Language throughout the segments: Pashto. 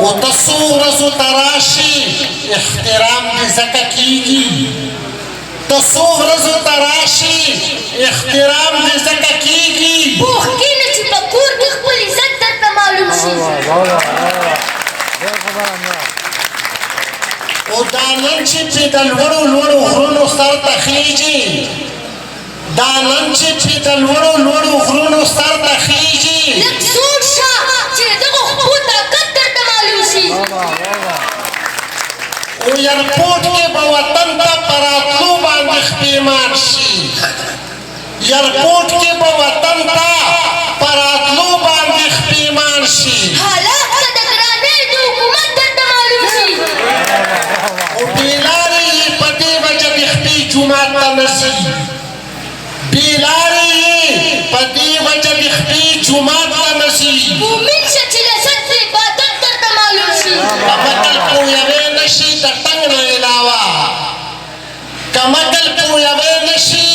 او ته څو ورځو ته راشي احترام دې ځکه کېږي ته څو ورځو ته راشي احترام دې ځکه کېږي پوخ کښېنه چې په کور کې خپل عزت درته معلوم شي او دا نن چې پې د لوړو لوړو غرونو سر ته خیږي دا نن چې پې د لوړو لوړو غرونو سر ته خیږي لږ زوړ شه چې د دغو خپو طاقت درته معلوم شي او ایرپورټ کې به وطن ته په راتلو باندې خپېمان شي ایرپورټ کې به وطن ته په راتلو باندې خپېمان شي حالات ته د ګرانۍ د حکومت درته معلوم شي او بېلارې یې په دې وجه د خپې جومات ته نه ځي بېلارې یې په دې وجه د خپې جومات ته نه ځي مومن شه چې لذت د عبادت درته معلوم شي کمکل پویوې نه شي د ټنګ نه علاوه کمکل پویوې نه شي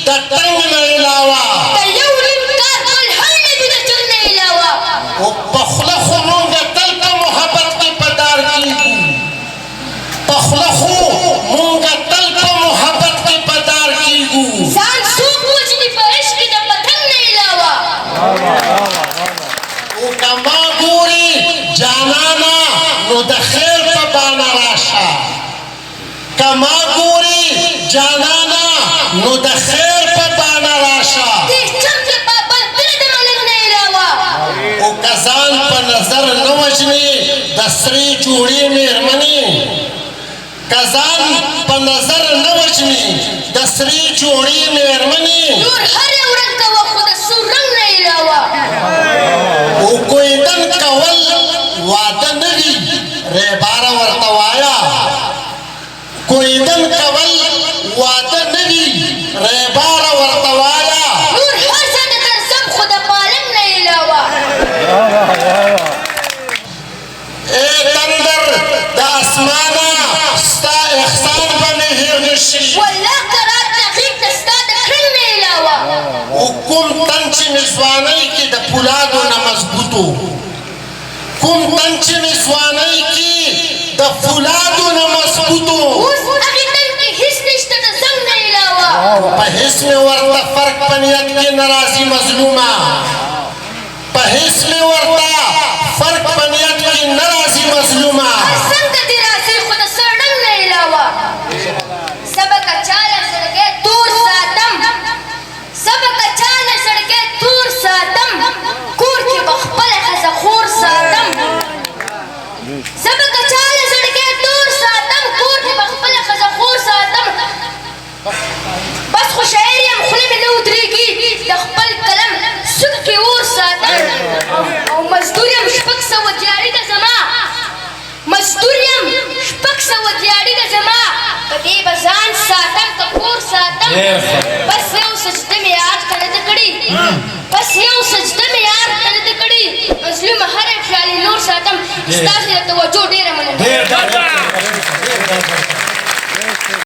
د ټنګ نه علاوه د یو نیم کار بل هر نه وي د جنګ نه علاوه او په خوله خو مونږ تل په محبت کې په دار کېږو په خوله خو مونږ تل په محبت کې په دار کېږو ځان څوک وژني په عشق کې د پتنګ نه علاوه او که ما ګورې جانانه نو د خیر په بانه راشه که ما ګورې جانانه نو د خیر په بانه راشه دې چم کې پابند کړه د ملنګ نه علاوه او که ځان په نظر نه وژنې د سرې جوړې مېرمنې که ځان په نظر نه وژنې د سرې جوړې مېرمنې نور هر یو رنګ کوه خو د سور رنګ نه علاوه او کویدن کول واده نه وي ریباره ورته وایه کویدن کول واده نه وي ریباره ورته وایه نور هر څه د درځم خو د پالنګ نه علاوه ای تندر د اسمانه ستا احسان به مې هېر نه شي والله که راتله غېږ ته ستا د کرنګ نه علاوه او کوم تن چې مې ځوانۍ کې د پولادو نه مضبوطو کوم تن چې مې ځوانۍ کې د فولادو نه مضبوطو اوس هغې تن کې هېڅ نشته د زنګ نه علاوه په هېڅ مې ورته فرق په نیت کې نه راځي مظلومه په هېڅ مې ورته فرق په نیت کې نه راځي مظلومه څنګه دې راځي خو د سر رنګ نه علاوه زه به که چاله زړګی تور ساتم زه به که چاله زړګی تور ساتم کور کې به خپله ښځه خور ساتم زه به که چاله زړګی تور ساتم کور کې به خپله ښځه خور ساتم بس خو شاعر یم خوله مې نه ودرېږي د خپل قلم سود کې اور ساتم او مزدور یم شپږ سوه دیاري ده زما مزدور یم شپږ سوه دیاري ده زما په دې به ځان ساتم که کور ساتم بس یو سجده مې یار ته نه ده کړې بس یو سجده مې یار ته نه ده کړې مظلومه هره خیالي نور ساتم ستاسې د توجه ډېره مننه